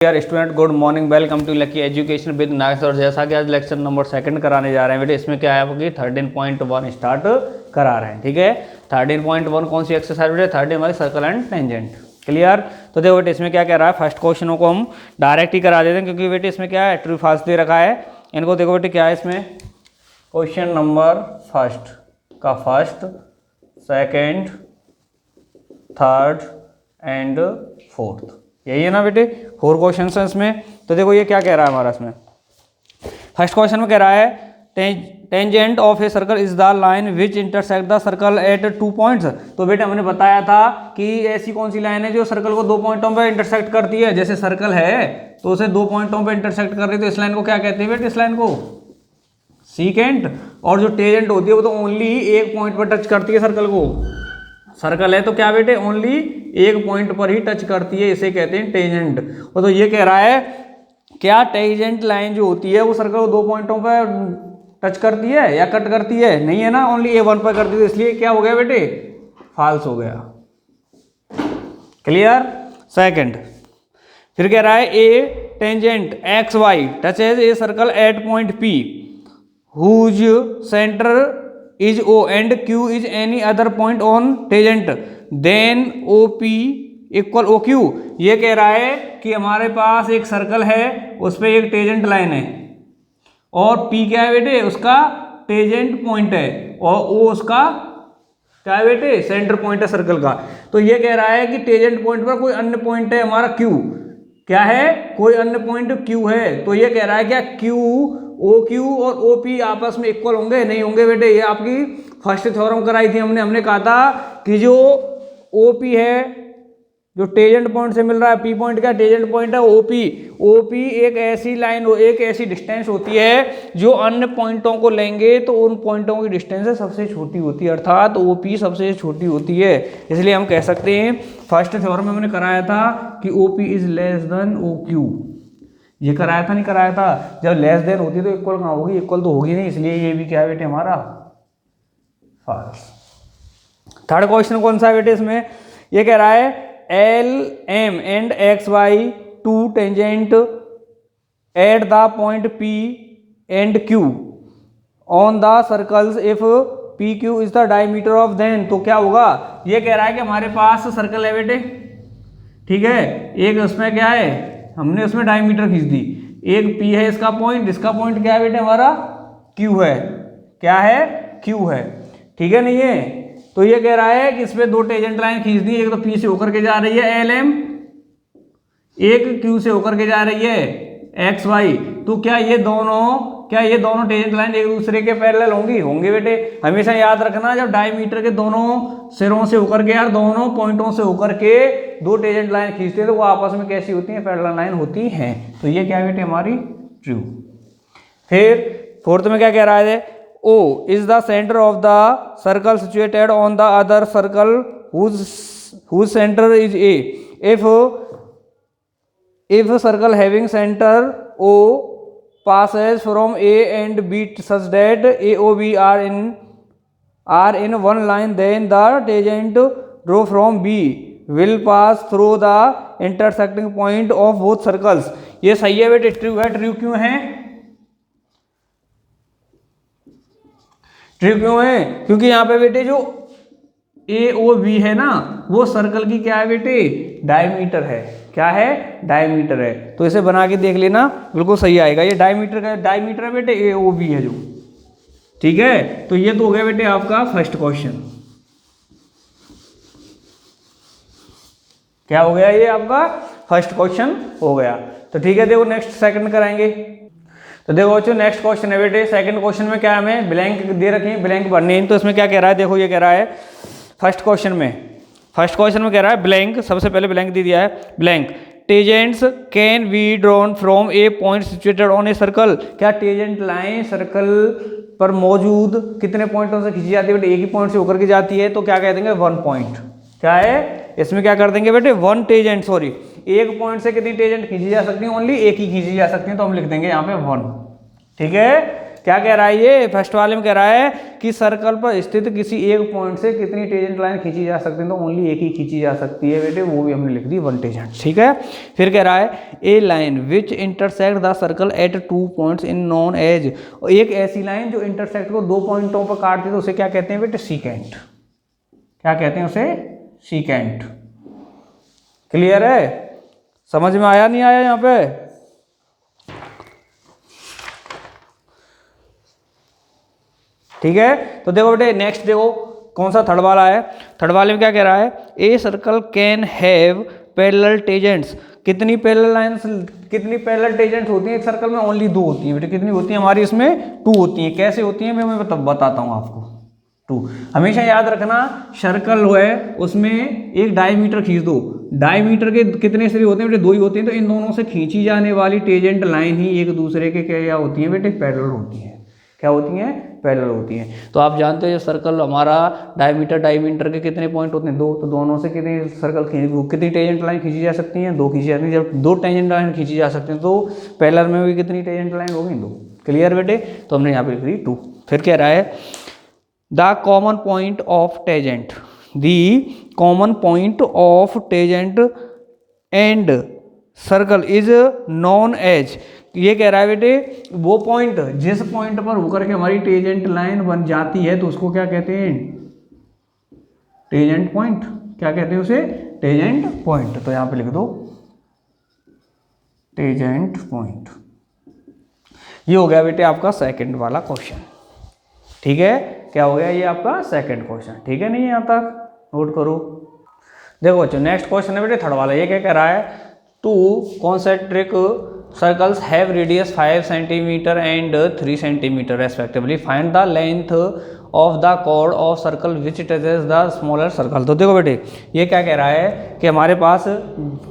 यार student good morning, welcome to Lucky Education with Nagesh. और जैसा कि आज लेक्चर नंबर 2 कराने जा रहे हैं बेटे, इसमें क्या है आपकी 13.1 स्टार्ट करा रहे हैं। ठीक है, 13.1 कौन सी एक्सरसाइज बेटे? 13 हमारी सर्कल एंड टेंजेंट। क्लियर? तो देखो बेटे इसमें क्या कह रहा है, फर्स्ट क्वेश्चनों को हम डायरेक्ट ही करा देते हैं क्योंकि बेटे इसमें क्या है ट्रू फॉल्स दे रखा है। इनको देखो बेटे क्या है इसमें, क्वेश्चन नंबर फर्स्ट का first, second, third and fourth, यही है ना बेटे, 4 क्वेश्चन हैं इसमें। तो देखो ये क्या कह रहा है हमारा इसमें, फर्स्ट क्वेश्चन में कह रहा है tangent of a circle is the line which intersect the circle at 2 points. तो बेटे हमने बताया था कि ऐसी कौन सी लाइन है जो सर्कल को 2 पॉइंटों पे इंटरसेक्ट करती है। जैसे सर्कल है तो उसे 2 पॉइंटों पे इंटरसेक्ट कर रही है, तो इस लाइन को क्या कहते हैं बेटे? इस लाइन को सीकेंट। और जो टेंजेंट होती है वो तो ओनली एक पॉइंट पर टच करती है सर्कल को। सर्कल है तो क्या बेटे, ओनली एक पॉइंट पर ही टच करती है, इसे कहते हैं टेंजेंट। और तो ये कह रहा है क्या टेंजेंट लाइन जो होती है वो सर्कल को 2 पॉइंटों पर टच करती है या कट करती है? नहीं है ना, ओनली A1 पर करती है, इसलिए क्या हो गया बेटे? फॉल्स हो गया। क्लियर? सेकंड, फिर कह रहा है a tangent X Y touches a circle at point P whose center is O and Q is any other point on tangent then OP equal OQ। ये कह रहा है कि हमारे पास एक सर्कल है, उस पर एक टेंजेंट लाइन है और P क्या है बेटे? उसका टेंजेंट पॉइंट है, और O उसका क्या है बेटे? सेंटर पॉइंट है सर्कल का। तो ये कह रहा है कि टेंजेंट पॉइंट पर कोई अन्य पॉइंट है हमारा Q। क्या है? कोई अन्य पॉइंट Q है। तो ये कह रहा है क्या Q, OQ और OP आपस में इक्वल होंगे? नहीं होंगे बेटे। ये आपकी फर्स्ट थ्योरम कराई थी हमने कहा था कि जो OP है, जो टेंजेंट पॉइंट से मिल रहा है, P पॉइंट का टेंजेंट पॉइंट है OP एक ऐसी लाइन, एक ऐसी डिस्टेंस होती है जो अन्य पॉइंटों को लेंगे तो उन पॉइंटों की डिस्टेंस सबसे छोटी होती है, अर्थात OP सबसे छोटी होती है। इसलिए हम कह सकते हैं फर्स्ट थ्योरम में हमने कराया था कि OP is less than OQ। ये कराया था नहीं कराया था? जब लेस देन होती है तो इक्वल कहाँ होगी? इक्वल तो होगी नहीं, इसलिए ये भी क्या है बेटे हमारा फॉल्स। थर्ड क्वेश्चन कौन सा है बेटे इसमें? ये कह रहा है LM and XY to tangent at the point P and Q on the circles if PQ is the diameter of then. तो क्या होगा? ये कह रहा है कि हमारे पास सर्कल है बेटे, ठीक है, एक उसमें क्या है, हमने उसमें डायमीटर खींच दी, एक P है इसका पॉइंट, इसका पॉइंट क्या है बेटे हमारा? Q है। क्या है? Q है। ठीक है नहीं है? तो ये कह रहा है कि इसमें 2 टेंजेंट लाइन खींच दी, एक तो P से होकर के जा रही है LM, एक Q से होकर के जा रही है XY। तो क्या ये दोनों टेंजेंट लाइन एक दूसरे के पैरेलल होंगी? होंगे बेटे। हमेशा याद रखना, जब डायमीटर के दोनों सिरों से होकर के, यार दोनों पॉइंटों से होकर के 2 टेंजेंट लाइन खींचते हैं तो वो आपस में कैसी होती हैं? पैरेलल लाइन होती हैं। तो ये क्या बेटे हमारी ट्रू। फिर फोर्थ में क्या कह रहा है? O is the center of the circle situated on the other circle whose center is A. If circle having center O passes from A and B such that A O B are in one line, then the tangent draw from B will pass through the intersecting point of both circles। ये सही है बेटे, true है। True क्यों है? True क्यों है? क्योंकि यहाँ पे बेटे जो AOB है ना, वो सर्कल की क्या है बेटे? डायमीटर है। क्या है? डायमीटर है। तो इसे बना के देख लेना, बिल्कुल सही आएगा। ये डायमीटर का डायमीटर है बेटे, AOB है जो। ठीक है, तो ये तो हो गया बेटे आपका फर्स्ट क्वेश्चन। क्या हो गया? ये आपका फर्स्ट क्वेश्चन हो गया। तो ठीक है, देखो नेक्स्ट सेकंड कराएंगे। तो देखो बच्चों नेक्स्ट क्वेश्चन है बेटे, सेकंड क्वेश्चन में क्या हमें ब्लैंक दे रखे हैं, ब्लैंक भरने हैं। तो इसमें क्या कह रहा है? देखो ये कह रहा है फर्स्ट क्वेश्चन में कह रहा है ब्लैंक, सबसे पहले ब्लैंक दे दिया है, blank tangents can be drawn from a point situated on a circle. क्या टेंजेंट लाइन सर्कल पर मौजूद कितने पॉइंटों से खींची जाती है बेटे? एक ही पॉइंट से होकर के जाती है, तो क्या कह देंगे? 1 पॉइंट। क्या है? इसमें क्या कर देंगे बेटे? 1 टेंजेंट, सॉरी, एक पॉइंट से कितनी टेंजेंट खींची जा सकती है? ओनली एक ही खींची जा सकती है, तो हम लिख देंगे यहाँ पे 1। ठीक है, क्या कह रहा है ये, फर्स्ट वाले में कह रहा है कि सर्कल पर स्थित किसी एक पॉइंट से कितनी टेंजेंट लाइन खींची जा सकती है, तो ओनली एक ही खींची जा सकती है बेटे, वो भी हमने लिख दी 1 टेंजेंट, ठीक है। फिर कह रहा है a line which intersect the circle at 2 points in non edge, एक ऐसी लाइन जो इंटरसेक्ट को 2 पॉइंटों पर काटती है तो उसे क्या कहते हैं बेटे, सीकेंट। क्या कहते हैं उसे, सीकेंट। क्लियर है, समझ में आया नहीं आया यहाँ पे? ठीक है, तो देखो बेटे नेक्स्ट देखो कौन सा थर्ड वाला है। थर्ड वाले में क्या कह रहा है, a circle can have parallel tangents, कितनी पैरेलल लाइंस, कितनी पैरेलल टेंजेंट्स होती है एक सर्कल में, ओनली 2 होती है बेटे। कितनी होती है हमारी इसमें, 2 होती है। कैसे होती है मैं बताता हूँ आपको। 2 हमेशा याद रखना, सर्कल है उसमें एक डायमीटर खींच दो, डायमीटर के कितने सिरे होते हैं बेटे, 2 ही होते हैं, तो इन दोनों से खींची जाने वाली टेंजेंट लाइन ही एक दूसरे के क्या होती है बेटे, पैरेलल होती है। क्या होती हैं, पैरेलल होती हैं। तो आप जानते हो ये सर्कल हमारा डायमीटर के कितने पॉइंट होते हैं, 2, तो दोनों से कितनी सर्कल कितनी टेंजेंट लाइन खींची जा सकती हैं, 2 खींची जाती हैं। जब 2 टेंजेंट लाइन खींची जा सकती हैं तो पैरेलल में भी कितनी टेंजेंट लाइन होगी, 2। क्लियर बेटे, तो हमने यहाँ पे लिख दी 2। फिर कह रहा है the common point of tangent, the common point of tangent and circle is known as, ये कह रहा है बेटे वो पॉइंट जिस पॉइंट पर होकर के हमारी टेंजेंट लाइन बन जाती है तो उसको क्या कहते हैं, टेंजेंट पॉइंट। क्या कहते हैं उसे, टेंजेंट पॉइंट। तो यहां पे लिख दो टेंजेंट पॉइंट। ये हो गया बेटे आपका सेकंड वाला क्वेश्चन, ठीक है। क्या हो गया, ये आपका सेकंड क्वेश्चन, ठीक है। नहीं यहां तक नोट करो। देखो बच्चों नेक्स्ट क्वेश्चन है बेटे थर्ड वाला। ये क्या कह रहा है, 2 concentric circles have radius 5 cm and 3 cm respectively. Find the length of the chord of circle which touches the smaller circle. तो देखो बेटे ये क्या कह रहा है कि हमारे पास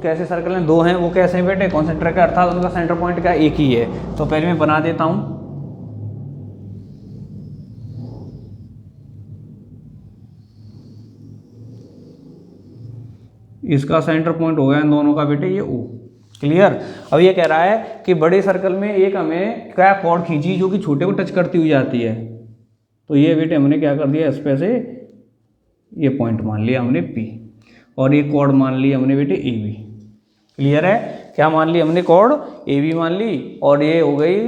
कैसे सर्कल हैं, 2 हैं, वो कैसे हैं बेटे, कॉन्सेंट्रिक है, अर्थात उनका सेंटर पॉइंट क्या एक ही है। तो पहले मैं बना देता हूँ, इसका सेंटर पॉइंट हो गया इन दोनों का बेटे ये O। क्लियर। अब ये कह रहा है कि बड़े सर्कल में एक हमें क्या कॉर्ड खींची जो कि छोटे को टच करती हुई जाती है, तो ये बेटे हमने क्या कर दिया, इस पे से ये पॉइंट मान लिया हमने P, और ये कॉर्ड मान ली हमने बेटे AB। क्लियर है, क्या मान ली हमने, कॉर्ड AB मान ली, और ये हो गई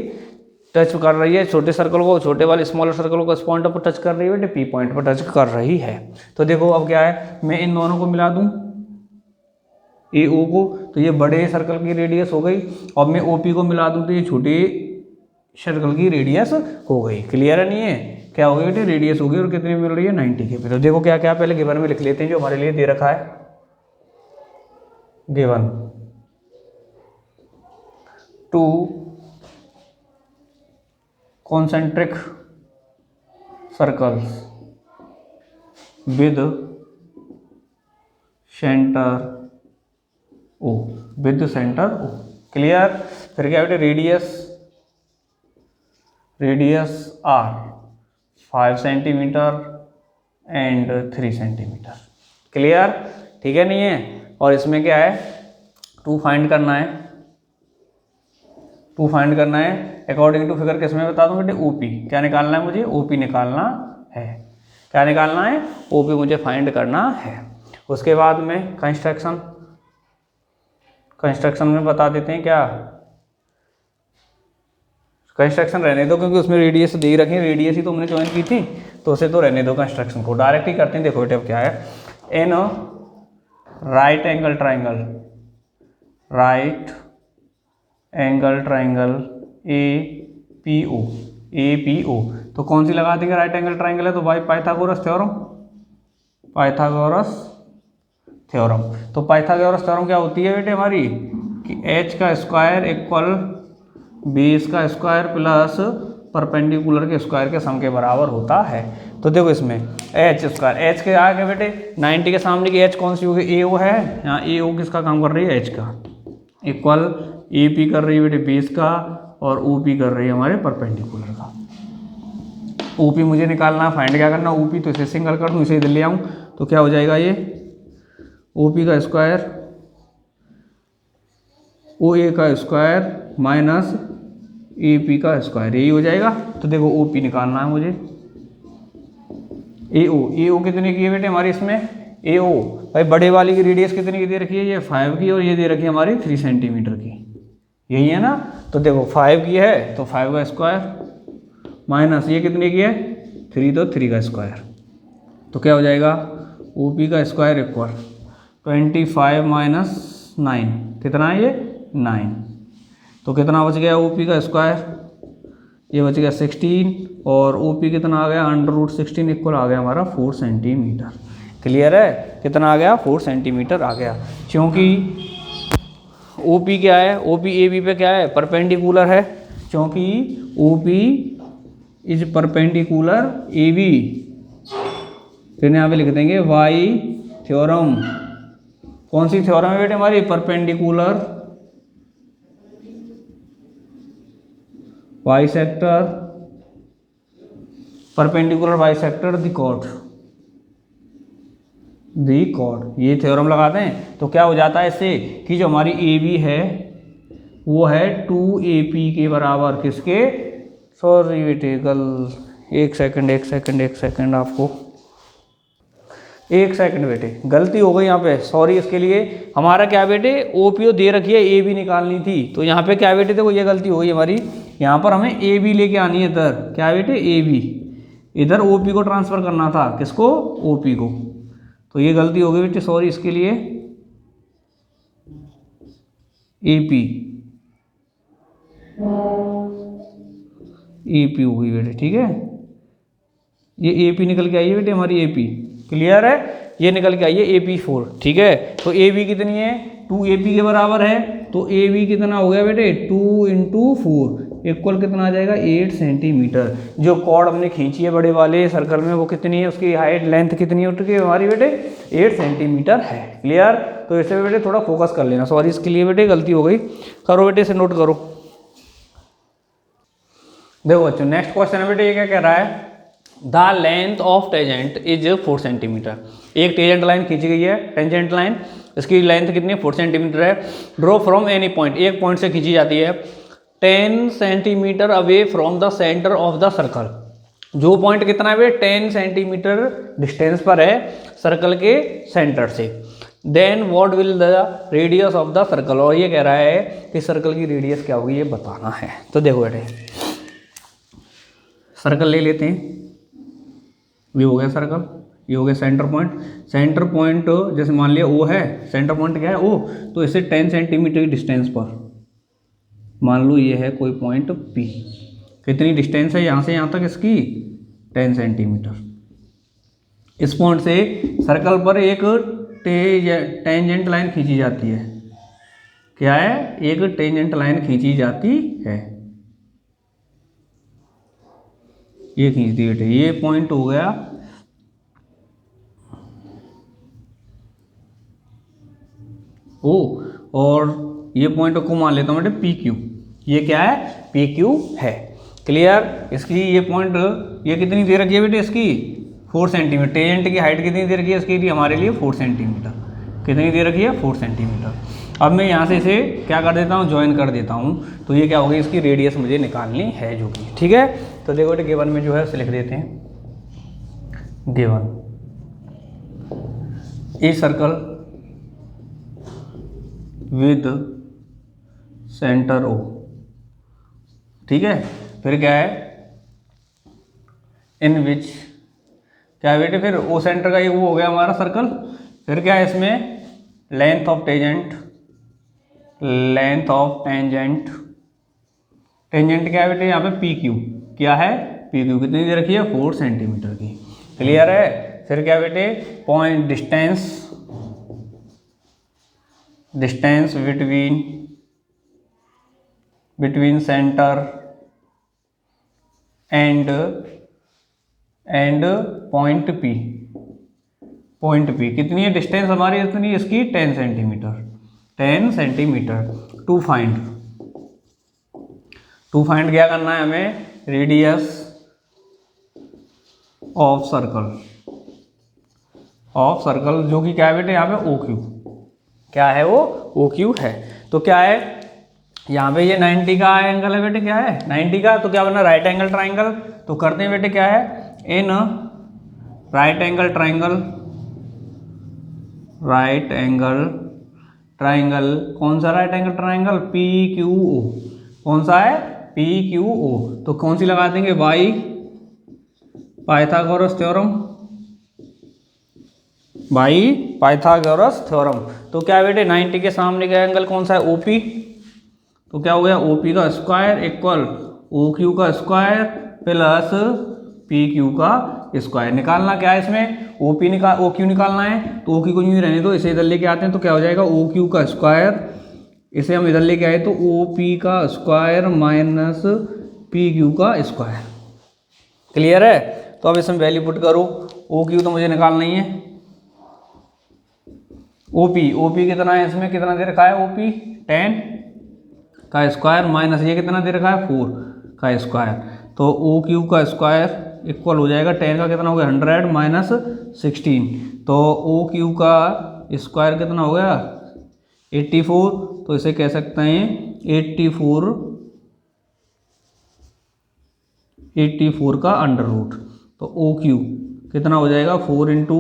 टच कर रही है छोटे सर्कल को, छोटे वाले स्मॉलर सर्कल को इस पॉइंट पर टच कर रही है बेटे, P पॉइंट पर टच कर रही है। तो देखो अब क्या है, मैं इन दोनों को मिला दूँ AO को, तो ये बड़े सर्कल की रेडियस हो गई, और मैं OP को मिला दूं तो ये छोटे सर्कल की रेडियस हो गई। क्लियर है नहीं है, क्या हो गई बेटे, रेडियस हो गई, और कितनी मिल रही है 90 के। तो देखो क्या क्या पहले गिवन में लिख लेते हैं जो हमारे लिए दे रखा है। Given 2 concentric circles with centre O, with centre O। Clear. फिर क्या बेटे, radius R 5 centimetre and 3 centimetre. Clear, ठीक है नहीं है। और इसमें क्या है, 2 फाइंड करना है, 2 फाइंड करना है अकॉर्डिंग टू फिगर। किसमें बता दूं बेटे, OP। क्या निकालना है मुझे, OP निकालना है। क्या निकालना है, OP मुझे फाइंड करना है। उसके बाद में कंस्ट्रक्शन में बता देते हैं, क्या कंस्ट्रक्शन रहने दो क्योंकि उसमें रेडियस दे रखी है, रेडियस ही तो हमने ज्वाइन की थी, तो उसे तो रहने दो, कंस्ट्रक्शन को डायरेक्ट ही करते हैं। देखो बेटे अब क्या है, in right angle triangle APO। तो कौन सी लगा देंगे, राइट एंगल ट्राइंगल है तो भाई पाइथागोरस थ्योरम। तो पाइथागोरस थ्योरम क्या होती है बेटे हमारी, कि h का स्क्वायर इक्वल बेस का स्क्वायर प्लस परपेंडिकुलर के स्क्वायर के सम के बराबर होता है। तो देखो इसमें h स्क्वायर, h के आगे बेटे 90 के सामने की h कौन सी होगी, AO है। यहाँ AO किसका काम कर रही है, h का, इक्वल AP कर रही है बेटे बेस का, और OP कर रही है हमारे परपेंडिकुलर का। OP मुझे निकालना, फाइंड क्या करना, OP, तो इसे सिंगल कर दूँ, इसे इधर ले आऊँ, तो क्या हो जाएगा, ये OP का स्क्वायर OA का स्क्वायर माइनस ए पी का स्क्वायर, यही हो जाएगा। तो देखो ओ पी निकालना है मुझे। ए ओ कितने की है बेटे हमारी इसमें, ए ओ भाई बड़े वाली की रेडियस कितनी की दे रखी है, ये 5 की, और ये दे रखी है हमारी 3 सेंटीमीटर की, यही है ना। तो देखो 5 की है तो 5 का स्क्वायर माइनस ये कितने की है 3, तो 3 का स्क्वायर, तो क्या हो जाएगा ओ पी का स्क्वायर इक्वल 25 माइनस 9, कितना है ये 9। तो कितना बच गया ओ पी का स्क्वायर, ये बच गया 16, और ओ पी कितना आ गया √16 इक्वल आ गया हमारा 4 सेंटीमीटर। क्लियर है, कितना आ गया 4 सेंटीमीटर आ गया, क्योंकि ओ पी क्या है, ओ पी ए बी पे क्या है परपेंडिकुलर है, क्योंकि O P is perpendicular A B. फिर यहाँ पे लिख देंगे वाई थ्योरम, कौन सी थ्योरम है बेटे हमारी, perpendicular bisector, perpendicular bisector the chord, ये थ्योरम लगाते हैं तो क्या हो जाता है इससे कि जो हमारी ए बी है वो है 2AP के बराबर, किसके, सॉरी बेटे एक सेकंड आपको, एक सेकंड बेटे गलती हो गई यहाँ पे, सॉरी इसके लिए। हमारा क्या बेटे ओपीओ दे रखी है, ए बी निकालनी थी, तो यहाँ पे क्या बेटे देखो ये गलती हो गई हमारी, यहाँ पर हमें ए बी लेके आनी है इधर, क्या बेटे ए बी, इधर ओपी को ट्रांसफ़र करना था, किसको ओपी को, तो ये गलती हो गई बेटे, सॉरी इसके लिए। एपी एपी हो गई बेटे, ठीक है, ये एपी निकल के आई है बेटे हमारी एपी, क्लियर है, ये निकल के आई है AP4, ठीक है। तो ए बी कितनी है 2AP के बराबर है, तो ए बी कितना हो गया बेटे 2 × 4 इक्वल कितना आ जाएगा 8 सेंटीमीटर। जो कॉर्ड हमने खींची है बड़े वाले सर्कल में वो कितनी है, उसकी हाइट लेंथ कितनी है उसकी हमारी बेटे 8 सेंटीमीटर है, क्लियर। तो इसे बेटे थोड़ा फोकस कर लेना, सॉरी इसके लिए बेटे गलती हो गई, करो बेटे इसे नोट करो। देखो बच्चों नेक्स्ट क्वेश्चन है बेटे, ये क्या कह रहा है, the length of tangent is 4 centimetre. एक टेंजेंट लाइन खींची गई है, टेंजेंट लाइन, इसकी लेंथ कितनी है 4 सेंटीमीटर है। ड्रॉ फ्रॉम एनी पॉइंट, एक पॉइंट से खींची जाती है 10 centimetre away from the centre of the circle. जो पॉइंट कितना है 10 सेंटीमीटर डिस्टेंस पर है सर्कल के सेंटर से। Then what will the radius of the circle, और ये कह रहा है कि सर्कल की रेडियस क्या होगी ये बताना है। तो देखो बेटे सर्कल ले लेते हैं, ये हो गया सर्कल, ये हो गया सेंटर पॉइंट। सेंटर पॉइंट जैसे मान लिया ओ है, सेंटर पॉइंट क्या है ओ, तो इसे 10 सेंटीमीटर की डिस्टेंस पर मान लो ये है कोई पॉइंट P, कितनी डिस्टेंस है यहाँ से यहाँ तक इसकी 10 सेंटीमीटर। इस पॉइंट से सर्कल पर एक टेंजेंट लाइन खींची जाती है, क्या है एक टेंजेंट लाइन खींची जाती है, ये खींच दी बेटे, ये पॉइंट हो गया ओ, और ये पॉइंट को मान लेता हूँ बेटे PQ, ये क्या है PQ है, क्लियर। इसकी ये पॉइंट ये कितनी दे रखी है बेटे इसकी 4 सेंटीमीटर, टेंजेंट की हाइट कितनी दे रखी है इसके लिए हमारे लिए 4 सेंटीमीटर, कितनी दे रखी है 4 सेंटीमीटर। अब मैं यहाँ से इसे क्या कर देता हूँ ज्वाइन कर देता हूँ, तो ये क्या होगी इसकी रेडियस मुझे निकालनी है जो कि, ठीक है। तो देखो बेटे गिवन में जो है उसे लिख देते हैं, given A circle with centre O, ठीक है। फिर क्या है इन विच, क्या है बेटे फिर O सेंटर का ये वो हो गया हमारा सर्कल। फिर क्या है इसमें length of tangent, length of tangent, tangent क्या है बेटे यहाँ पे PQ, क्या है PQ, कितनी दे रखी है 4 सेंटीमीटर की, क्लियर है। फिर क्या बेटे point distance, distance between centre and point P, point P कितनी है डिस्टेंस हमारी इतनी इसकी 10 सेंटीमीटर, 10 सेंटीमीटर। टू फाइंड क्या करना है हमें, रेडियस ऑफ सर्कल जो कि क्या है बेटे यहाँ पे OQ, क्या है वो OQ है। तो क्या है यहाँ पे ये 90 का एंगल है बेटे, क्या है 90 का, तो क्या बना राइट एंगल ट्राइंगल। तो करते हैं बेटे क्या है, in right angle triangle, right angle triangle, कौन सा right angle triangle, P Q O, कौन सा है पी क्यू ओ। तो कौन सी लगा देंगे, by Pythagoras theorem, by Pythagoras theorem. तो क्या बेटे 90 के सामने का एंगल कौन सा है, ओपी। तो क्या हो गया, ओपी का स्क्वायर इक्वल ओ क्यू का स्क्वायर प्लस पी क्यू का स्क्वायर। निकालना क्या है इसमें, ओपी निकाल ओ क्यू निकालना है। तो ओ क्यू को यूँ ही रहने दो, इसे इधर लेके आते हैं तो क्या हो जाएगा, ओ क्यू का स्क्वायर, इसे हम इधर लेके आए तो ओ पी का स्क्वायर माइनस पी क्यू का स्क्वायर। क्लियर है। तो अब इसमें वैल्यू पुट करो, ओ क्यू तो मुझे निकालना ही है, ओपी कितना है, इसमें कितना दे रखा है, ओपी 10 का स्क्वायर माइनस ये कितना दे रखा है 4 का स्क्वायर। तो ओ क्यू का स्क्वायर इक्वल हो जाएगा 10 का कितना हो गया 100 माइनस 16। तो ओ क्यू का स्क्वायर कितना हो गया 84। तो इसे कह सकते हैं 84 का अंडर रूट। तो ओ क्यू कितना हो जाएगा 4 इंटू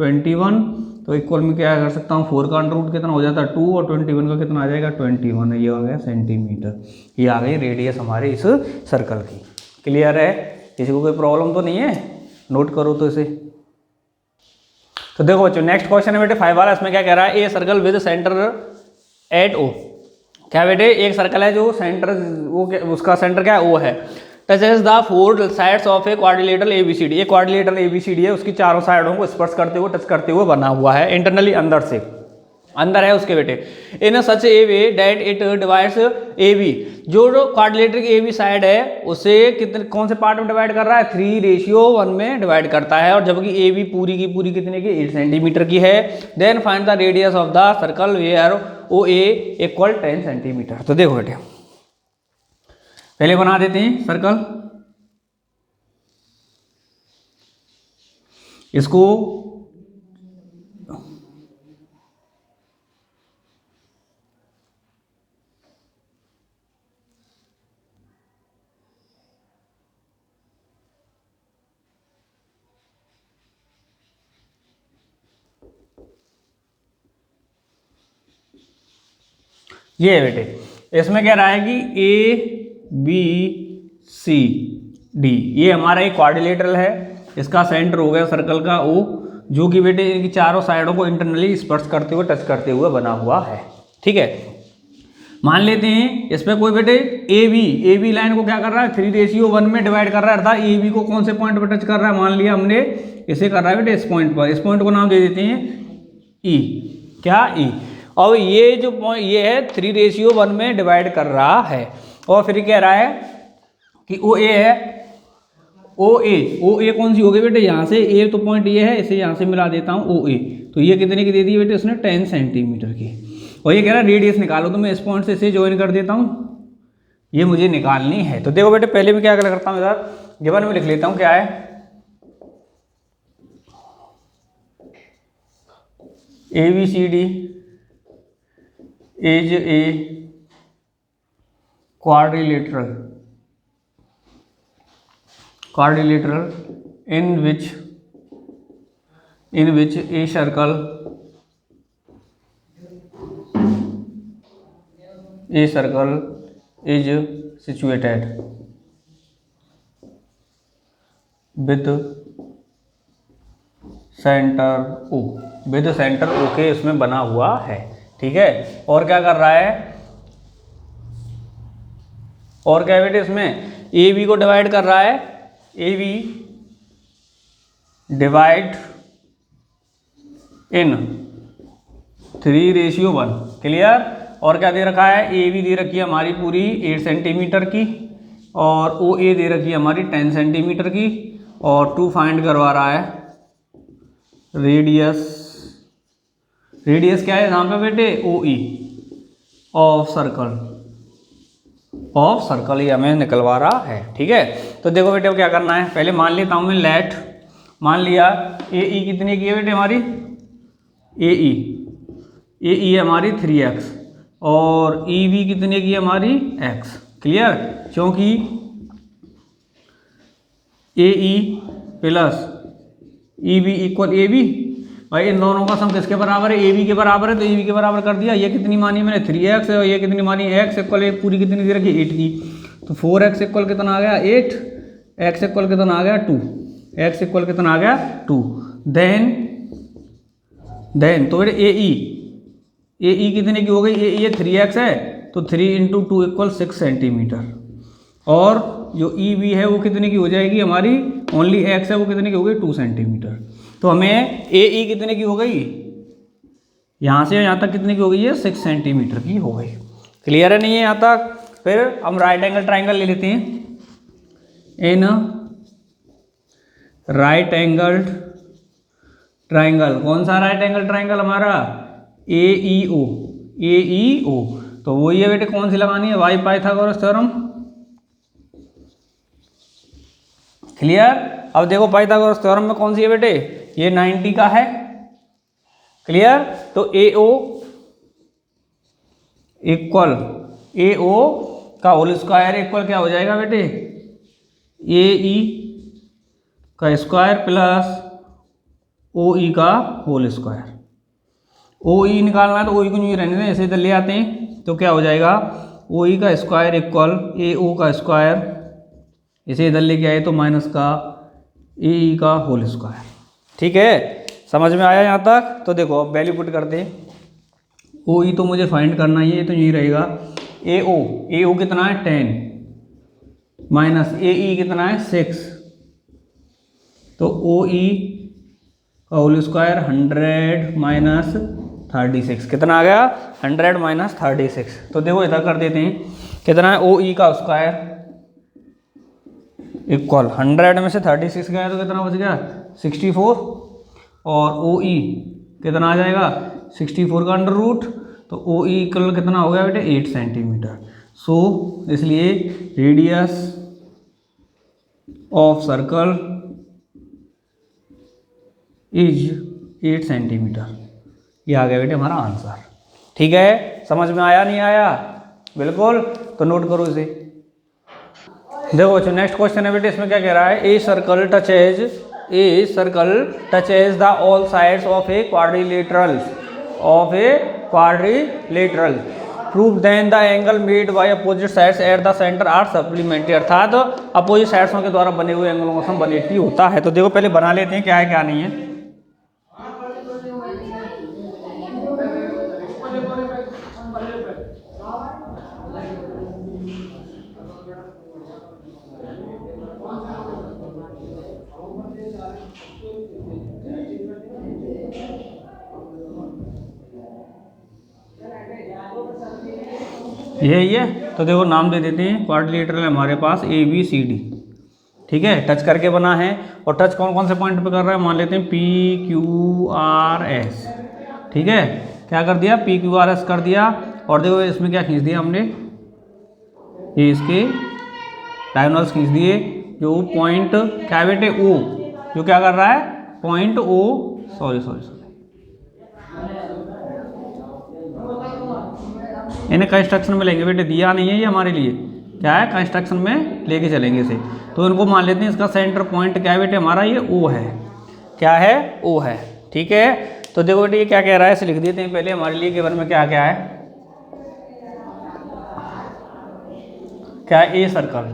21। तो इक्वल में क्या कर सकता हूँ, 4 का अंडर रूट कितना हो जाता है 2 और 21 का कितना आ जाएगा 21, ये आ गया सेंटीमीटर। ये आ गई रेडियस हमारे इस सर्कल की। क्लियर है, किसी को कोई प्रॉब्लम तो नहीं है, नोट करो तो इसे। तो देखो बच्चों नेक्स्ट क्वेश्चन है बेटे 5 वाला, इसमें क्या कह रहा है, a circle with centre at O. क्या बेटे एक सर्कल है जो सेंटर वो उसका सेंटर क्या है, ओ है। Touches the 4 sides of a quadrilateral ABCD. ये क्वाड्रिलेटरल एबीसीडी है, उसकी चारों साइडों को स्पर्श करते हुए टच करते हुए बना हुआ है, इंटरनली अंदर से अंदर है उसके बेटे। In such a way that it divides A B. जो क्वाड्रिलेटरल की ए बी साइड है उसे कितने कौन से पार्ट में डिवाइड कर रहा है, 3:1 में डिवाइड करता है। और जबकि ए बी पूरी की पूरी कितने की 8 सेंटीमीटर की है। Then find the radius of the circle where O A equal 10 centimetre. तो देखो बेटे पहले बना देते हैं सर्कल, इसको ये है बेटे, इसमें कह रहा है कि ए बी सी डी, ये हमारा एक क्वाड्रिलेटरल है, इसका सेंटर हो गया सर्कल का ओ, जो कि बेटे इनकी चारों साइडों को इंटरनली स्पर्श करते हुए टच करते हुए बना हुआ है। ठीक है, मान लेते हैं इसमें कोई बेटे ए बी लाइन को क्या कर रहा है 3:1 में डिवाइड कर रहा है, अर्थात ए बी को कौन से पॉइंट पर टच कर रहा है, मान लिया हमने इसे कर रहा है बेटे इस पॉइंट पर, इस पॉइंट को नाम दे देते हैं ई। क्या ई, और ये जो पॉइंट ये है 3:1 में डिवाइड कर रहा है। और फिर कह रहा है कि ओ ए है, ओ ए कौन सी होगी बेटे, यहाँ से ए तो पॉइंट ये है, इसे यहाँ से मिला देता हूँ ओ ए। तो ये कितने की दे दी बेटे उसने 10 सेंटीमीटर की। और ये कह रहा है रेडियस निकालो, तो मैं इस पॉइंट से इसे ज्वाइन कर देता हूँ, ये मुझे निकालनी है। तो देखो बेटे पहले मैं क्या करता हूँ इधर गिवन में लिख लेता हूँ क्या है, A B C D is a quadrilateral in which a circle is situated with centre O के इसमें बना हुआ है। ठीक है, और क्या कर रहा है, और क्या बेटे इसमें ए बी को डिवाइड कर रहा है, A B divide in 3:1। Clear. और क्या दे रखा है, ए बी दे रखी है हमारी पूरी 8 सेंटीमीटर की, और ओ ए दे रखी है हमारी 10 सेंटीमीटर की, और 2 फाइंड करवा रहा है रेडियस क्या है यहाँ पे बेटे ओ ई ऑफ सर्कल ये हमें निकलवा रहा है। ठीक है, तो देखो बेटे क्या करना है, पहले मान लेता हूँ मैं लेट, मान लिया ए ई कितने की है बेटे हमारी, ए ई है हमारी 3x, और ई बी कितने की हमारी x। क्लियर, क्योंकि A E plus E B equal A B, भाई इन दोनों का सम किसके बराबर है, ए बी के बराबर है, तो ए बी के बराबर कर दिया। ये कितनी मानी मैंने 3x है, और ये कितनी मानी x इक्वल पूरी कितनी दे रखी 8 की, तो 4x इक्वल कितना आ गया 8, x इक्वल कितना आ गया 2, x इक्वल कितना आ गया 2। देन तो बेटे ए ई कितने की हो गई, ये 3x है, तो 3 इंटू 2 इक्वल 6 सेंटीमीटर, और जो ई बी है वो कितने की हो जाएगी हमारी, ओनली x है वो कितने की हो गई 2 सेंटीमीटर। तो हमें ए ई कितने की हो गई, यहाँ से यहाँ तक कितने की हो गई है 6 सेंटीमीटर की हो गई। क्लियर है नहीं है यहाँ तक। फिर हम राइट एंगल ट्राइंगल ले लेते हैं। इन राइट एंगल ट्राइंगल, कौन सा राइट एंगल ट्राइंगल हमारा, ए ई ओ, तो वो ये बेटे कौन सी लगानी है, वाई पाइथागोरस थ्योरम। क्लियर, अब देखो पाइथागोरस थ्योरम में कौन सी है बेटे, ये 90 का है। क्लियर, तो ए ओ इक्वल ए ओ का होल स्क्वायर इक्वल क्या हो जाएगा बेटे, ए ई का स्क्वायर प्लस ओ ई का होल स्क्वायर। ओ ई निकालना है तो ओ ई को नहीं रहने दें, ऐसे इधर ले आते हैं, तो क्या हो जाएगा ओ ई का स्क्वायर इक्वल ए ओ का स्क्वायर, इसे इधर लेके आए तो माइनस का ए ई का होल स्क्वायर। ठीक है, समझ में आया यहाँ तक। तो देखो अब वैल्यू पुट करते हैं, ओ ई तो मुझे फाइंड करना ही है, तो यही रहेगा ए ओ कितना है 10 माइनस ए ई कितना है 6, तो ओ ई का होल स्क्वायर 100 माइनस 36, कितना आ गया 100 माइनस 36। तो देखो इधर कर देते हैं, कितना है ओ ई का स्क्वायर इक्वल 100 में से 36 गया तो कितना बच गया 64, और ओ ई कितना आ जाएगा 64 का अंडर रूट, तो ओ ई इक्वल कितना हो गया बेटे 8 सेंटीमीटर। सो इसलिए radius of circle is 8 centimetre. ये आ गया बेटे हमारा आंसर। ठीक है, समझ में आया नहीं आया, बिल्कुल, तो नोट करो इसे। देखो बच्चों नेक्स्ट क्वेश्चन है बेटे, इसमें क्या कह रहा है, a circle touches the all sides of a quadrilateral prove then the angle made by opposite sides at the centre are supplementary, अर्थात अपोजिट साइड्सों के द्वारा बने हुए एंगलों का सम 180 होता है। तो देखो पहले बना लेते हैं क्या है क्या नहीं है। ये तो देखो नाम दे देते हैं, क्वाड्रिलेटरल है हमारे पास ए बी सी डी। ठीक है, टच करके बना है, और टच कौन कौन से पॉइंट पे कर रहा है, मान लेते हैं पी क्यू आर एस। ठीक है, क्या कर दिया पी क्यू आर एस कर दिया, और देखो इसमें क्या खींच दिया हमने, ये इसके डायगोनल्स खींच दिए, जो पॉइंट क्या बेटे ओ, जो क्या कर रहा है पॉइंट ओ, सॉरी इन्हें कंस्ट्रक्शन में लेंगे बेटे, दिया नहीं है ये हमारे लिए, क्या है कंस्ट्रक्शन में लेके चलेंगे इसे। तो इनको मान लेते हैं, इसका सेंटर पॉइंट क्या है बेटे हमारा, ये ओ है, क्या है ओ है। ठीक है, तो देखो बेटे ये क्या कह रहा है, इसे लिख देते हैं पहले, हमारे लिए गिवन में क्या क्या है, क्या है a circle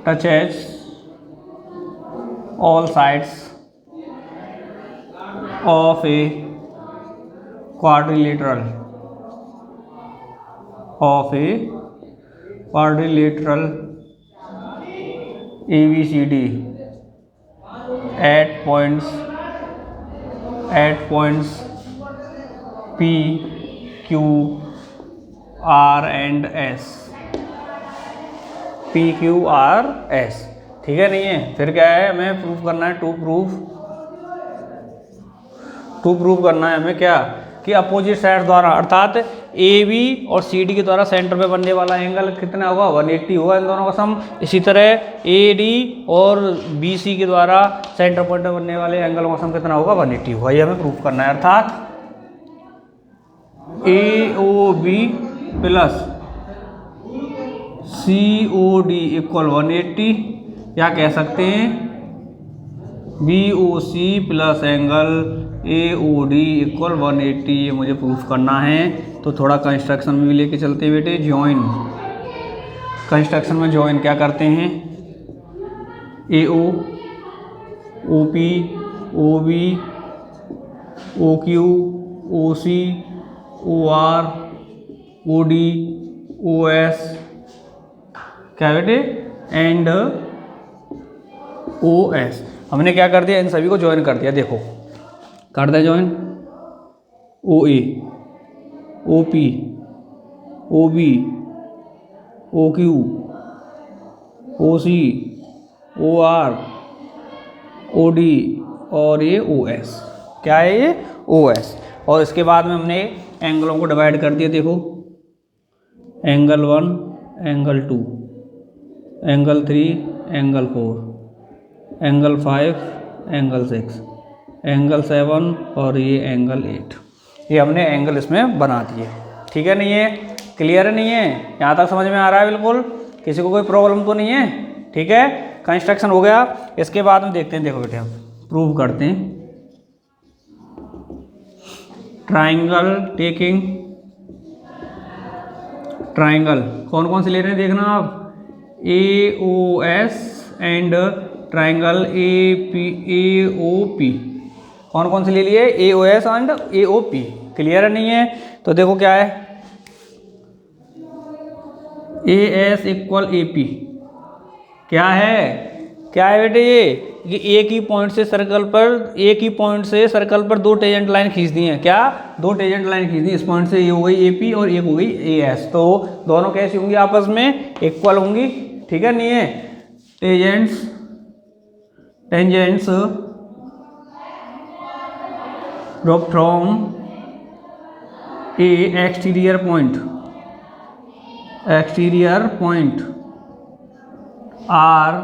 touches all sides of A quadrilateral ABCD at points P, Q, R and S, P, Q, R, S। ठीक है नहीं है, फिर क्या है हमें प्रूफ करना है, टू प्रूफ करना है हमें क्या, कि अपोजिट साइड द्वारा, अर्थात ए बी और सी डी के द्वारा सेंटर पे बनने वाला एंगल कितना होगा 180 होगा इन दोनों का सम। इसी तरह ए डी और बी सी के द्वारा सेंटर पॉइंट पे बनने वाले एंगलों का सम कितना होगा 180 होगा, ये हमें प्रूफ करना है। अर्थात AOB प्लस COD इक्वल 180, या कह सकते हैं BOC plus angle AOD equal 180। ये मुझे प्रूफ करना है। तो थोड़ा कंस्ट्रक्शन में भी लेके चलते हैं बेटे। जॉइन, कंस्ट्रक्शन में जॉइन क्या करते हैं, AO OP OB OQ OC OR OD OS क्या बेटे एंड OS। हमने क्या कर दिया, इन सभी को ज्वाइन कर दिया। देखो कर दिया join, OA OP OB OQ OC OR OD और ये OS। क्या है ये OS। और इसके बाद में हमने एंगलों को डिवाइड कर दिया। देखो angle 1 angle 2 angle 3 angle 4 angle 5 angle 6 angle 7 और ये एंगल 8। ये हमने एंगल इसमें बना दिए। ठीक है, नहीं है, क्लियर नहीं है, यहाँ तक समझ में आ रहा है बिल्कुल, किसी को कोई प्रॉब्लम तो नहीं है। ठीक है, कंस्ट्रक्शन हो गया। इसके बाद में देखते हैं, देखो बेटे हम प्रूव करते हैं। ट्राइंगल टेकिंग, ट्राइंगल कौन कौन से ले रहे हैं देखना आप, AOS एंड ट्राइंगल AOP। कौन कौन से ले लिए, AOS एंड AOP। क्लियर नहीं है तो देखो क्या है, AS इक्वल AP। क्या है, क्या है बेटे, ये एक ही पॉइंट से सर्कल पर दो टेंजेंट लाइन खींच दी हैं। क्या, दो टेंजेंट लाइन खींच दी। इस पॉइंट से ये हो गई AP और एक हो गई AS। तो दोनों कैसी होंगी, आपस में इक्वल होंगी। ठीक है, नहीं है, tangents from a exterior point are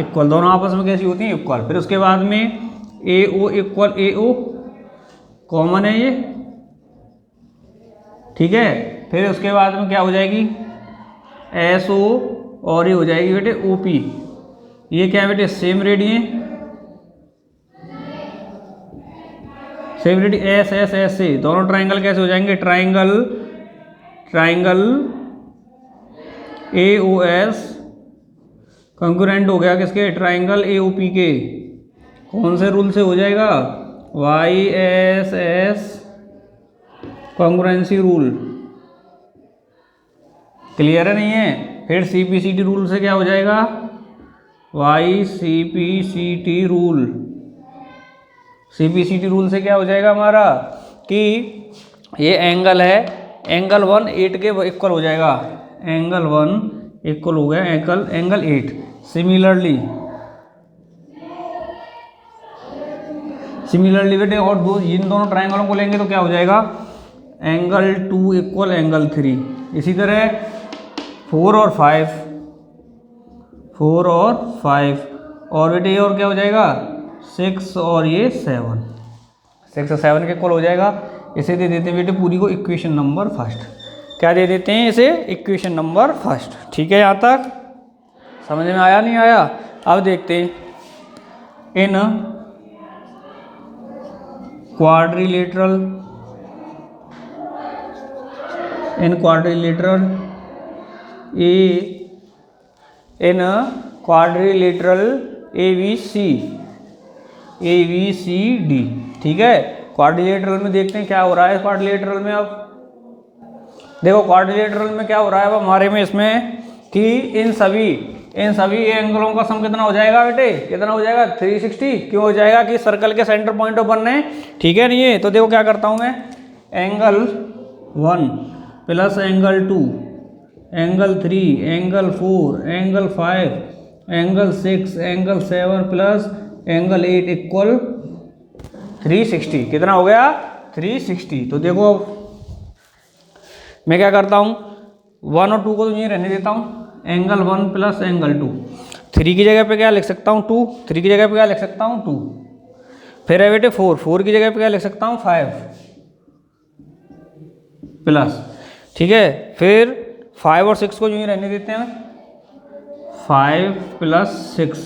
equal, दोनों आपस में कैसी होती हैं, इक्वल। फिर उसके बाद में AO इक्वल AO कॉमन है ये। ठीक है, फिर उसके बाद में क्या हो जाएगी, SO और ये हो जाएगी बेटे OP। ये क्या है बेटे, सेम रेडियन S से दोनों ट्राइंगल कैसे हो जाएंगे, ट्राइंगल AOS कंकरेंट हो गया किसके, ट्राइंगल AOP के। कौन से रूल से हो जाएगा, YSS कंकरेंसी रूल। क्लियर है, नहीं है। फिर CPCT रूल से क्या हो जाएगा, YCPCT रूल। CPCT रूल से क्या हो जाएगा हमारा कि ये एंगल है, एंगल 1 8 के इक्वल हो जाएगा, एंगल 1 इक्वल हो गया एंगल 8। सिमिलरली बेटे और इन दोनों ट्राइंगलों को लेंगे तो क्या हो जाएगा, एंगल 2 इक्वल एंगल 3। इसी तरह 4 और 5 और बेटे ये और क्या हो जाएगा, 6 और ये 7, 6 और 7 के इक्वल हो जाएगा। इसे दे देते हैं बेटे पूरी को इक्वेशन नंबर फर्स्ट। क्या दे देते हैं इसे, इक्वेशन नंबर फर्स्ट। ठीक है, यहाँ तक समझ में आया, नहीं आया। अब देखते हैं इन क्वाड्रिलेटरल ABCD। ठीक है, क्वाड्रिलेटरल में देखते हैं क्या हो रहा है। क्वाड्रिलेटरल में अब देखो, क्वाड्रिलेटरल में क्या हो रहा है अब हमारे में इसमें कि इन सभी एंगलों का सम कितना हो जाएगा बेटे, कितना हो जाएगा, 360। क्यों हो जाएगा कि सर्कल के सेंटर पॉइंट ऑफ बनने। ठीक है, नहीं है तो देखो क्या करता हूँ मैं, angle 1 plus angle 2 angle 3 angle 4 angle 5 angle 6 angle 7 plus angle 8 equal 360। कितना हो गया, 360। तो देखो मैं क्या करता हूँ, 1 और 2 को तो यहीं रहने देता हूँ, एंगल 1 प्लस एंगल 2। 3 की जगह पे क्या लिख सकता हूँ, 2। 3 की जगह पे क्या लिख सकता हूँ, 2। फिर है बेटे 4 की जगह पे क्या लिख सकता हूँ 5 प्लस, ठीक है। फिर 5 और 6 को यूँ ही रहने देते हैं, 5 प्लस 6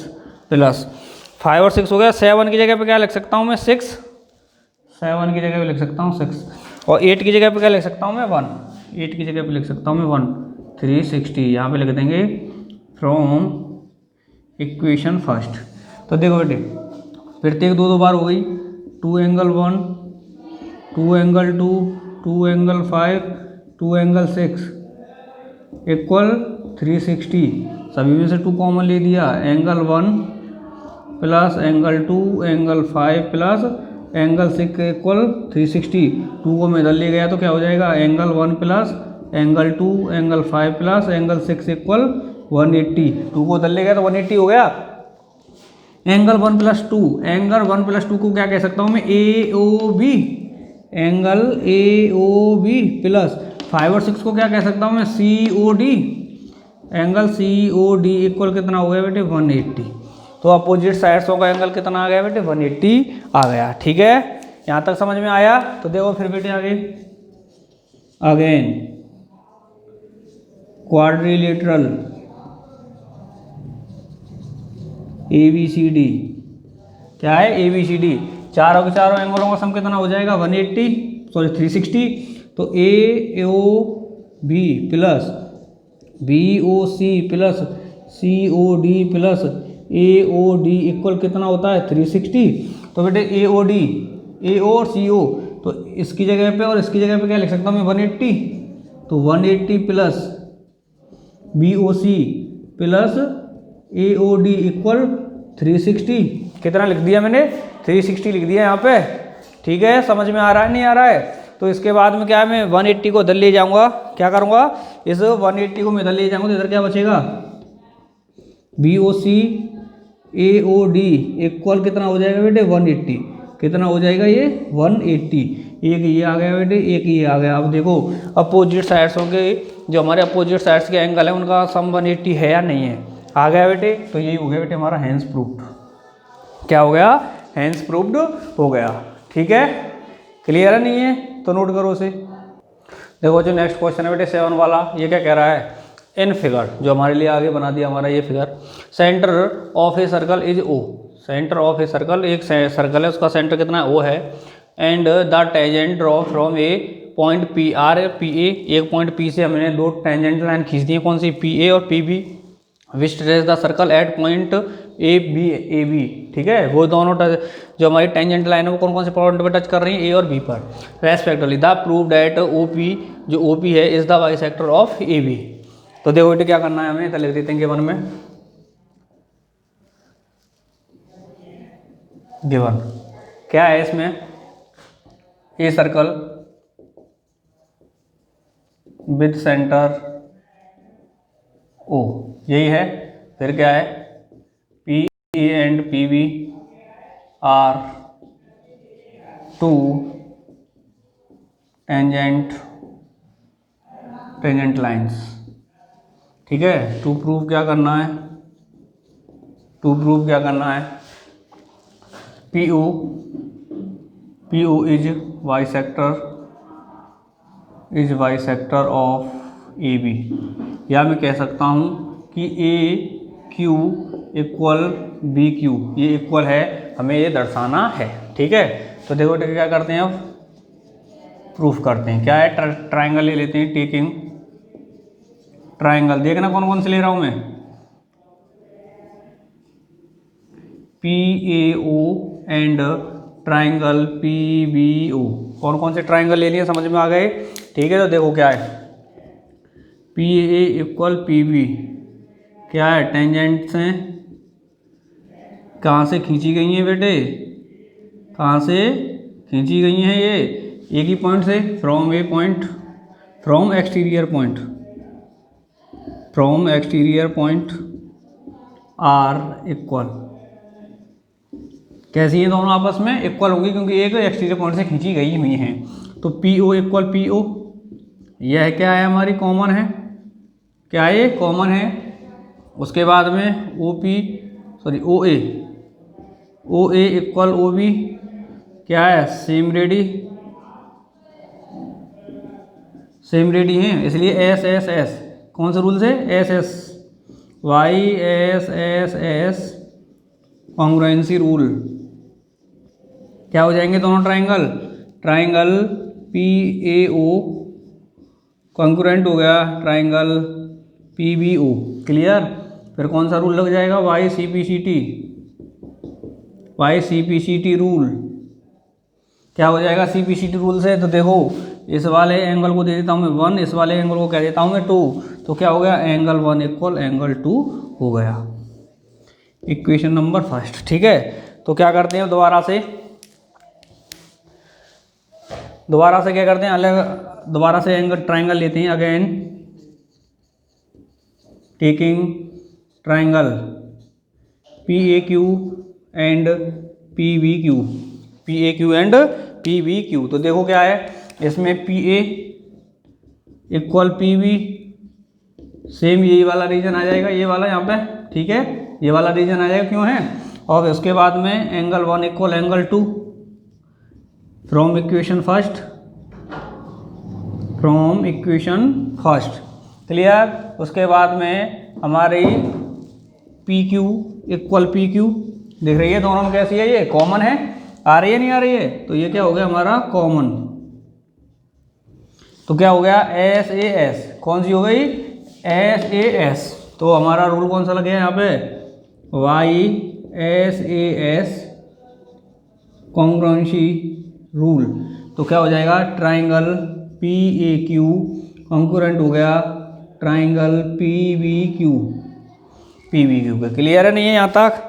प्लस 5 और 6 हो गया। 7 की जगह पे क्या लिख सकता हूँ मैं 6, 7 की जगह पे लिख सकता हूँ 6, और 8 की जगह पे क्या लिख सकता हूँ मैं 1, 8 की जगह पे लिख सकता हूँ मैं 1, 360 यहाँ पे लिख देंगे फ्रॉम इक्वेशन फर्स्ट। तो देखो बेटे फिर तो 2 बार हो गई, 2 angle 1, 2 angle 2, 2 angle 5, 2 angle 6 equal 360। सभी में से 2 कॉमन ले दिया, angle 1 plus angle 2 angle 5 plus angle 6 equal 360। 2 को मैं इधर ले गया तो क्या हो जाएगा, angle 1 plus angle 2 angle 5 plus angle 6 equal 180। 2 को इधर ले गया तो 180 हो गया। एंगल 1 प्लस 2, एंगल 1 प्लस 2 को क्या कह सकता हूँ मैं A O B, angle A O B plus 5 और 6 को क्या कह सकता हूँ मैं C O D, angle C O D equal कितना हो गया बेटे 180। तो अपोजिट साइड्स का एंगल कितना आ गया बेटे 180 आ गया, ठीक है। यहाँ तक समझ में आया। तो देखो फिर बेटे आगे अगेन क्वाड्रिलेटरल ABCD, क्या है ABCD, चारों के चारों एंगलों का सम कितना हो जाएगा 180 सॉरी 360। तो AOB plus BOC plus COD plus AOD equal कितना होता है 360। तो बेटे AOD AO और CO, तो इसकी जगह पे और इसकी जगह पे क्या लिख सकता हूँ मैं 180, तो 180 plus BOC plus AOD equal 360। कितना लिख दिया मैंने 360 लिख दिया यहाँ पे, ठीक है। समझ में आ रहा है नहीं आ रहा है। तो इसके बाद में क्या है, मैं 180 को इधर ले जाऊँगा, क्या करूँगा इस 180 को मैं इधर ले जाऊँगा तो इधर क्या बचेगा BOC AOD इक्वल कितना हो जाएगा बेटे 180, कितना हो जाएगा ये 180। एक ये आ गया बेटे, एक ये आ गया। अब देखो अपोजिट साइड्सों के जो हमारे अपोजिट साइड्स के एंगल है उनका सम 180 है या नहीं है, आ गया बेटे। तो यही हो गया बेटे हमारा हैंस प्रूफ्ड। क्या हो गया हैंस प्रूफ्ड हो गया, ठीक है। क्लियर है नहीं है तो नोट करो उसे। देखो जो नेक्स्ट क्वेश्चन है बेटे 7 वाला, ये क्या कह रहा है, इन फिगर जो हमारे लिए आगे बना दिया हमारा ये figure, centre of a circle is O, centre of a circle, एक सर्कल है उसका सेंटर कितना है O है, and the tangent draw from a point P R P A, एक पॉइंट P से हमने 2 टेंजेंट लाइन खींच दी है, कौन सी PA और PB, which trace the circle at point AB, ठीक है। वो दोनों जो हमारी टेंजेंट लाइन है वो कौन कौन से पॉइंट पर टच कर रही है A और B पर respectively. The prove that OP जो OP है is the bisector of AB। तो देखो बेटे क्या करना है हमें, तो लिख देते हैं गिवन में, गिवन क्या है इसमें, a circle with centre O, यही है। फिर क्या है PA and PB are 2 tangent lines, ठीक है। टू प्रूव क्या करना है, टू प्रूव क्या करना है, PO is bisector of AB, या मैं कह सकता हूँ कि AQ इक्वल BQ, ये इक्वल है, हमें ये दर्शाना है, ठीक है। तो देखो क्या करते हैं अब प्रूफ करते हैं। क्या है ट्राइंगल ले लेते हैं, टेकिंग ट्राइंगल, देखना कौन कौन से ले रहा हूँ मैं, PAO एंड ट्राइंगल PBO, कौन कौन से ट्राइंगल ले लिए समझ में आ गए, ठीक है। तो देखो क्या है PA इक्वल PB, क्या है टेंजेंट्स हैं, कहाँ से खींची गई हैं बेटे, कहाँ से खींची गई हैं ये एक ही पॉइंट से, from a point, from exterior point are equal, कैसी हैं दोनों आपस में इक्वल होगी क्योंकि एक एक्सटीरियर पॉइंट से खींची गई हुई हैं। तो PO इक्वल PO, यह क्या है हमारी कॉमन है, क्या है ये कॉमन है। उसके बाद में OA इक्वल OB, क्या है, सेम रेडी हैं, इसलिए एस एस एस, कौन सा रूल से, S S, by S S S congruency rule, क्या हो जाएंगे दोनों triangle P A O congruent हो गया triangle P B O, clear. फिर कौन सा रूल लग जाएगा, by C P C T rule, क्या हो जाएगा C P C T rule से। तो देखो इस वाले एंगल को दे देता हूँ मैं 1, इस वाले एंगल को कह देता हूँ मैं 2, तो क्या हो गया, एंगल 1 इक्वल एंगल 2 हो गया, इक्वेशन नंबर फर्स्ट। ठीक है, तो क्या करते हैं दोबारा से क्या करते हैं, अलग दोबारा से एंगल ट्राइंगल लेते हैं, again taking triangle P A Q and P V Q, तो देखो क्या है इसमें, P A equal P V, same यही वाला रीजन आ जाएगा, ये वाला यहाँ पे, ठीक है, ये वाला रीजन आ जाएगा, क्यों है, और उसके बाद में angle 1 equal angle 2 from equation first, clear. उसके बाद में हमारी P Q equal P Q, देख रही है दोनों में कैसी है, ये कॉमन है, आ रही है नहीं आ रही है, तो ये क्या हो गया हमारा कॉमन, तो क्या हो गया एस ए एस, कौन सी हो गई, एस ए एस, तो हमारा रूल कौन सा लगे यहाँ पे, by S A S congruency rule, तो क्या हो जाएगा triangle P A Q congruent हो गया ट्राइंगल पी वी क्यू पे, क्लियर है नहीं है यहाँ तक,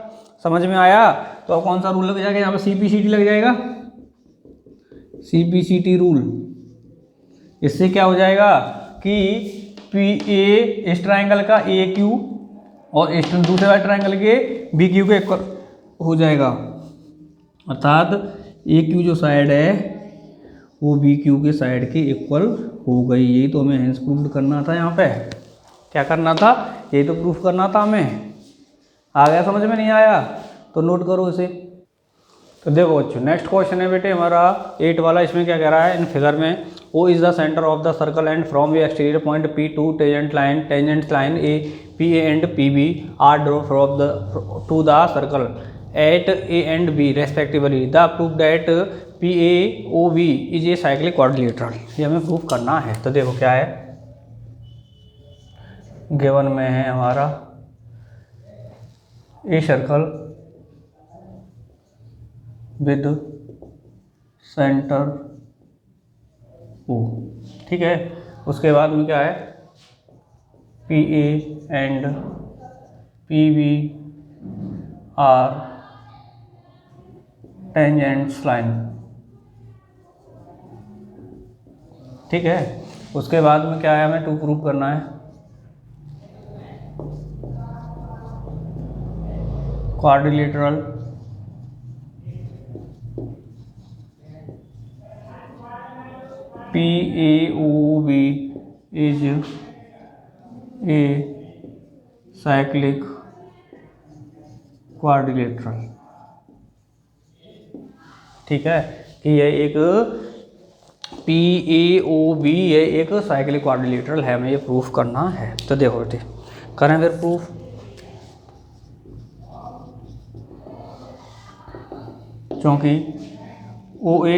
समझ में आया। तो अब कौन सा रूल लग जाएगा यहाँ पे, सी पी सी टी लग जाएगा, C P C T rule, इससे क्या हो जाएगा कि पी ए इस ट्राइंगल का ए क्यू और इस दूसरे वाले ट्राइंगल के बी क्यू के इक्वल हो जाएगा, अर्थात ए क्यू जो साइड है वो बी क्यू के साइड के इक्वल हो गई, यही तो हमें हेंस प्रूफ करना था, यहाँ पे क्या करना था, यही तो प्रूफ करना था हमें, आ गया समझ में, नहीं आया तो नोट करो इसे। तो देखो बच्चों नेक्स्ट क्वेश्चन है बेटे हमारा 8 वाला, इसमें क्या कह रहा है, इन फिगर में O is the centre of the circle and from a exterior point P two tangent line A P A and P B are draw from the to the circle at A and B respectively, the proof that P A O B is a cyclic quadrilateral, ये हमें proof करना है। तो देखो क्या है, given में है हमारा a circle with centre O, ठीक है, उसके बाद में क्या है, P A and P B are tangents line, ठीक है, उसके बाद में क्या है, हमें टू प्रूफ करना है, quadrilateral P A O B is a cyclic quadrilateral, ठीक है, कि ये एक पी ए ओ बी ये एक साइक्लिक क्वाड्रिलेटरल है, हमें ये प्रूफ करना है। तो देखो बेटे करें फिर प्रूफ, क्योंकि O A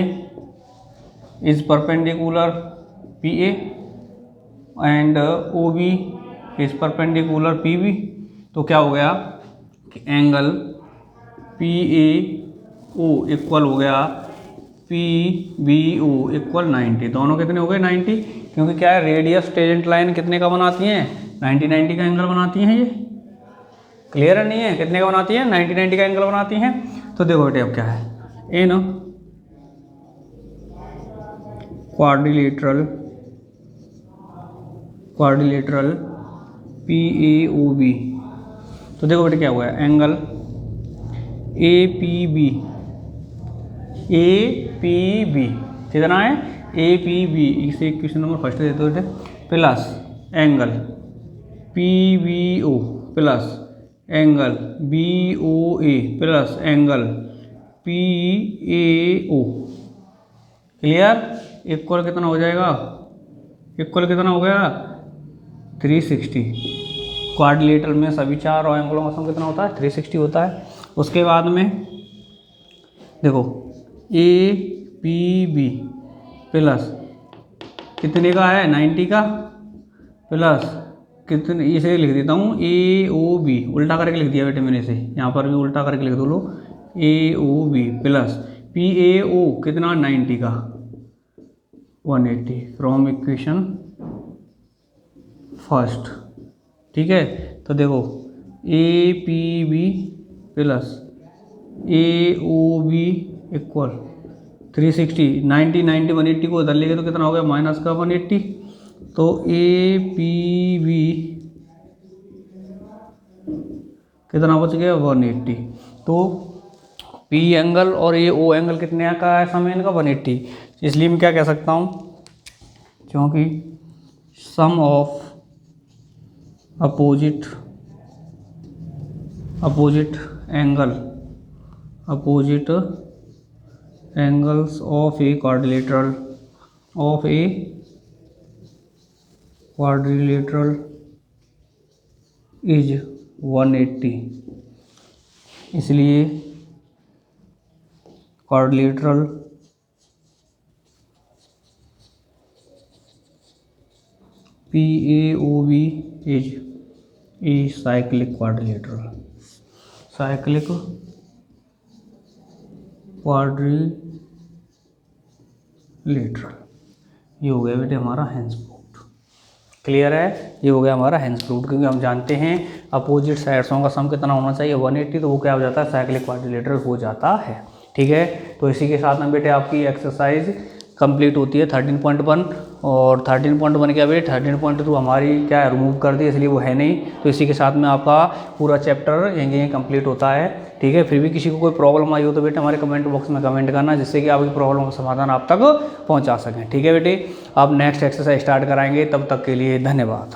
is perpendicular P A and O B is perpendicular P B, तो क्या हो गया कि angle P A O equal हो गया पी बी ओ इक्वल 90, दोनों कितने हो गए 90, क्योंकि क्या है रेडियस टेंजेंट लाइन कितने का बनाती हैं, 90 का एंगल बनाती हैं, ये क्लियर है नहीं है, कितने का बनाती हैं 90 का एंगल बनाती हैं। तो देखो बेटे अब क्या है, in quadrilateral P A O B, तो देखो बेटे क्या हुआ है, एंगल ए पी बी कितना है, ए पी बी, इसे इक्वेशन नंबर फर्स्ट देते हो बेटे, plus angle P B O plus angle B O A plus angle PAO clear, equal कितना हो जाएगा, इक्वल कितना हो गया 360। क्वाड्रिलेटरल में सभी चार एंगलों का सम कितना होता है 360 होता है। उसके बाद में देखो APB प्लस कितने का है 90 का, प्लस कितने, इसे लिख देता हूँ AOB, उल्टा करके लिख दिया बेटे मैंने इसे, यहाँ पर भी उल्टा करके लिख दो लो, AOB प्लस PAO कितना 90 का 180 फ्रॉम इक्वेशन फर्स्ट। ठीक है, तो देखो APB प्लस AOB इक्वल 360, 90 90 180 को उधर लेंगे तो कितना हो गया माइनस का 180, तो APB कितना बच गया 180। तो P एंगल और AO एंगल कितने का है सम इनका 180, इसलिए मैं क्या कह सकता हूँ, क्योंकि sum of opposite angles of a quadrilateral is 180, इसलिए quadrilateral PAOB is a cyclic quadrilateral ये हो गया बेटे हमारा हेंस फ्रूट। क्लियर है, ये हो गया हमारा हेंस फ्रूट, क्योंकि हम जानते हैं अपोजिट साइड्सों का सम कितना होना चाहिए 180, तो वो क्या हो जाता है साइक्लिक क्वाड्रिलेटरल हो जाता है। ठीक है, तो इसी के साथ में बेटे आपकी एक्सरसाइज कंप्लीट होती है 13.1, और 13.1 क्या बेटे 13.2 हमारी क्या है रिमूव कर दी, इसलिए वो है नहीं, तो इसी के साथ में आपका पूरा चैप्टर यहीं कंप्लीट होता है। ठीक है, फिर भी किसी को कोई प्रॉब्लम आई हो तो बेटे हमारे कमेंट बॉक्स में कमेंट करना, जिससे कि आपकी प्रॉब्लम का समाधान आप तक पहुंचा सकें। ठीक है बेटे, अब नेक्स्ट एक्सरसाइज स्टार्ट कराएंगे, तब तक के लिए धन्यवाद।